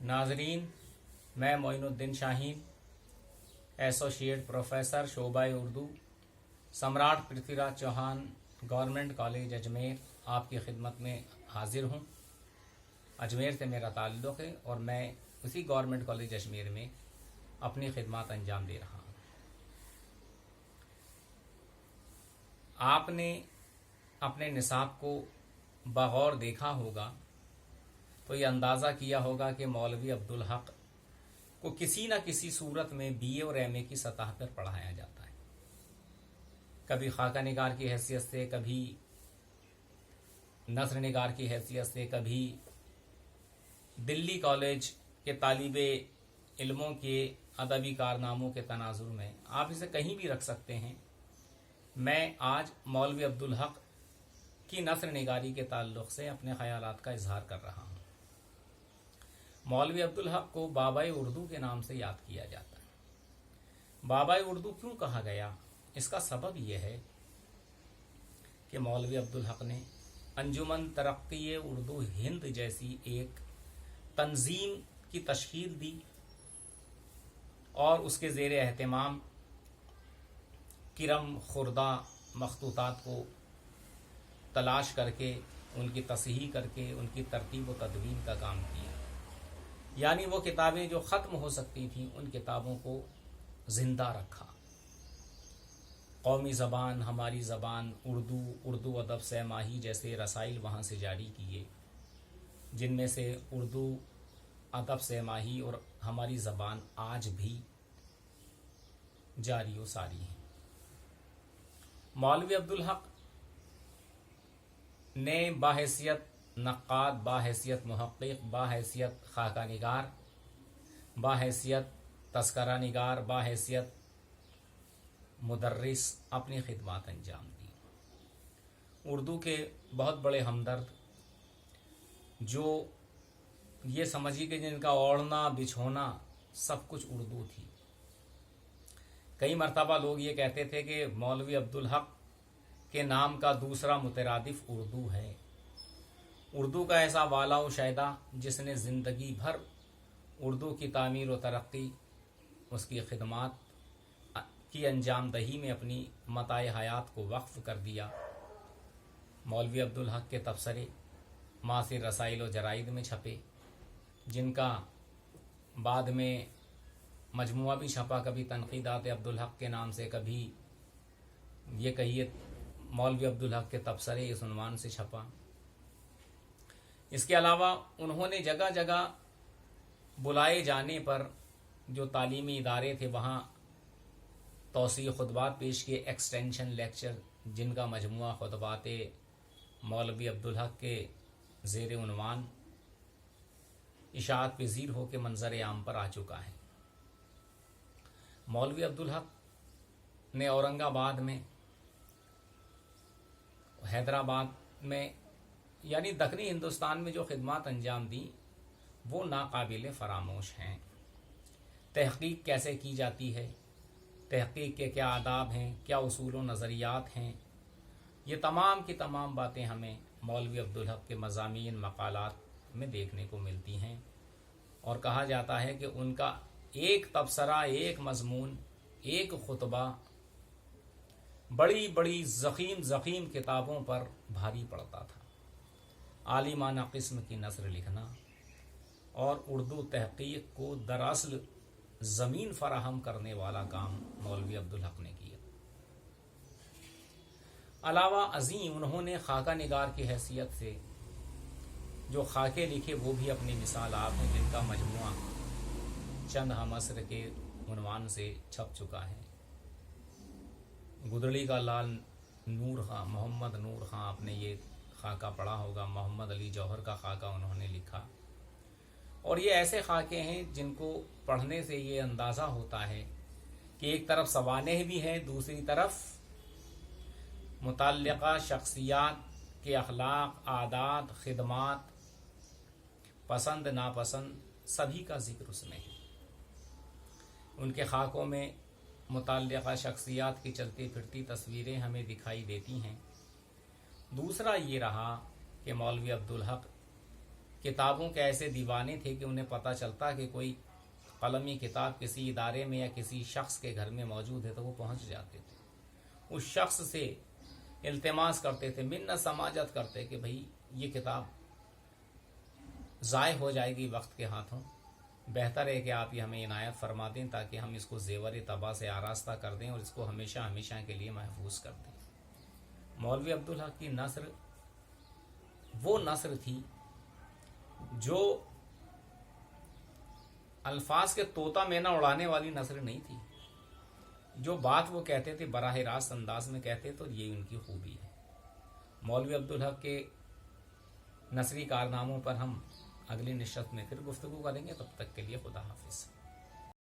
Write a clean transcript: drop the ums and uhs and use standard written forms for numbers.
नाजरीन, मैं Moinuddin Shaheen, associate professor शोबा उर्दू, सम्राट पृथ्वीराज चौहान गवर्नमेंट कॉलेज अजमेर आपकी खिदमत में हाजिर हूँ। अजमेर से मेरा ताल्लुक़ है और मैं उसी गवर्नमेंट कॉलेज अजमेर में अपनी खिदमत अंजाम दे रहा हूँ। आपने अपने निसाब को बगौर देखा होगा तो ये अंदाज़ा किया होगा कि मौलवी अब्दुल हक को किसी न किसी सूरत में बीए और एमए की सतह पर पढ़ाया जाता है। कभी खाका निगार की हैसियत से, कभी नस्र निगार की हैसियत से, कभी दिल्ली कॉलेज के तालिबे इल्मों के अदबी कारनामों के तनाजुर में आप इसे कहीं भी रख सकते हैं। मैं आज मौलवी अब्दुल हक की नस्र निगारी के ताल्लुक़ से अपने ख़यालात का इजहार कर रहा हूँ। मौलवी अब्दुल हक को बाबाए उर्दू के नाम से याद किया जाता है। बाबाए उर्दू क्यों कहा गया? इसका सबब यह है कि मौलवी अब्दुल हक ने अंजुमन तरक्की उर्दू हिंद जैसी एक तंजीम की तश्कील दी और उसके ज़ेर एहतमाम किरम खुर्दा मखतूतात को तलाश करके, उनकी तस्हीह करके, उनकी तरतीब व तदवीन का काम किया। यानी वो किताबें जो ख़त्म हो सकती थीं उन किताबों को ज़िंदा रखा। कौमी ज़बान, हमारी ज़बान, उर्दू अदब से माही जैसे रसाइल वहाँ से जारी किए, जिनमें से उर्दू अदब से माही और हमारी ज़बान आज भी जारी व सारी हैं। मौलवी अब्दुल हक ने बाहैसियत नक़ाद, बाहैसियत मुहक़्क़िक़, बाहैसियत खाका निगार, बाहैसियत तस्करा निगार, बाहैसियत मुदर्रिस अपनी खिदमत अंजाम दी। उर्दू के बहुत बड़े हमदर्द, जो ये समझिए कि जिनका ओढ़ना बिछोना सब कुछ उर्दू थी। कई मरतबा लोग ये कहते थे कि मौलवी अब्दुल हक के नाम का दूसरा मुतरादिफ उर्दू है। उर्दू का ऐसा वाला व शायदा जिसने ज़िंदगी भर उर्दू की तामीर व तरक्की, उसकी खिदमत की अंजाम दही में अपनी मताए हयात को वक्फ़ कर दिया। मौलवी अब्दुल हक के तबसरे मासिर रसाइल व जराइद में छपे, जिनका बाद में मजमुआ भी छपा, कभी तनक़ीदात अब्दुल हक के नाम से, कभी ये कहिए मौलवी अब्दुल हक के तबसरे इस उन्वान से छपा। इसके अलावा उन्होंने जगह जगह बुलाए जाने पर जो तालीमी इदारे थे वहाँ तौसीह खुतबात पेश किए, एक्सटेंशन लेक्चर, जिनका मजमुआ खुतबात मौलवी अब्दुल हक के ज़ेर उन्वान इशाअत पज़ीर हो के मंजर आम पर आ चुका है। मौलवी अब्दुल हक ने औरंगाबाद में, हैदराबाद में, यानी दक्कनी हिंदुस्तान में जो खिदमत अंजाम दी वो नाकाबिल फरामोश हैं। तहक़ीक़ कैसे की जाती है, तहक़ीक़ के क्या आदाब हैं, क्या उसूल व नज़रियात हैं, ये तमाम की तमाम बातें हमें मौलवी अब्दुल हक के मज़ामीन मक़ालात में देखने को मिलती हैं। और कहा जाता है कि उनका एक तबसरा, एक मज़मून, एक खुतबा बड़ी बड़ी ज़ख़ीम किताबों पर भारी पड़ता था। आलिमाना क़िस्म की नस्र लिखना और उर्दू तहक़ीक़ को दरअसल ज़मीन फ़राहम करने वाला काम मौलवी अब्दुल हक ने किया। अलावा अज़ीम उन्होंने खाका निगार की हैसियत से जो खाके लिखे वो भी अपनी मिसाल आप हैं, जिनका मजमुआ चंद हमअस्र के उन्वान से छप चुका है। गुदड़ी का लाल नूर खां, मोहम्मद नूर खां, आपने ये खाका पढ़ा होगा। मोहम्मद अली जौहर का खाका उन्होंने लिखा। और ये ऐसे खाके हैं जिनको पढ़ने से ये अंदाज़ा होता है कि एक तरफ सवानेह भी हैं, दूसरी तरफ मुतल्लिक़ा शख्सियात के अखलाक, आदात, खिदमात, पसंद नापसंद सभी का जिक्र उसमें है। उनके खाकों में मुतल्लिक़ा शख्सियात की चलती फिरती तस्वीरें हमें दिखाई देती हैं। दूसरा ये रहा कि मौलवी अब्दुल हक किताबों के ऐसे दीवाने थे कि उन्हें पता चलता कि कोई कलमी किताब किसी इदारे में या किसी शख्स के घर में मौजूद है तो वो पहुंच जाते थे, उस शख्स से इल्तिमास करते थे, मिन्नत समाजत करते कि भाई ये किताब ज़ाय हो जाएगी वक्त के हाथों, बेहतर है कि आप ये हमें इनायत फरमा दें ताकि हम इसको ज़ेवर तबा से आरास्ता कर दें और इसको हमेशा हमेशा के लिए महफूज कर दें। मौलवी अब्दुल हक की नस्र वो नस्र थी जो अल्फाज के तोता मैना उड़ाने वाली नस्र नहीं थी। जो बात वो कहते थे बराह रास्त अंदाज में कहते, तो ये उनकी खूबी है। मौलवी अब्दुल हक के नस्री कारनामों पर हम अगली निश्चित में फिर गुफ्तगू करेंगे। तब तक के लिए खुदा हाफिज़।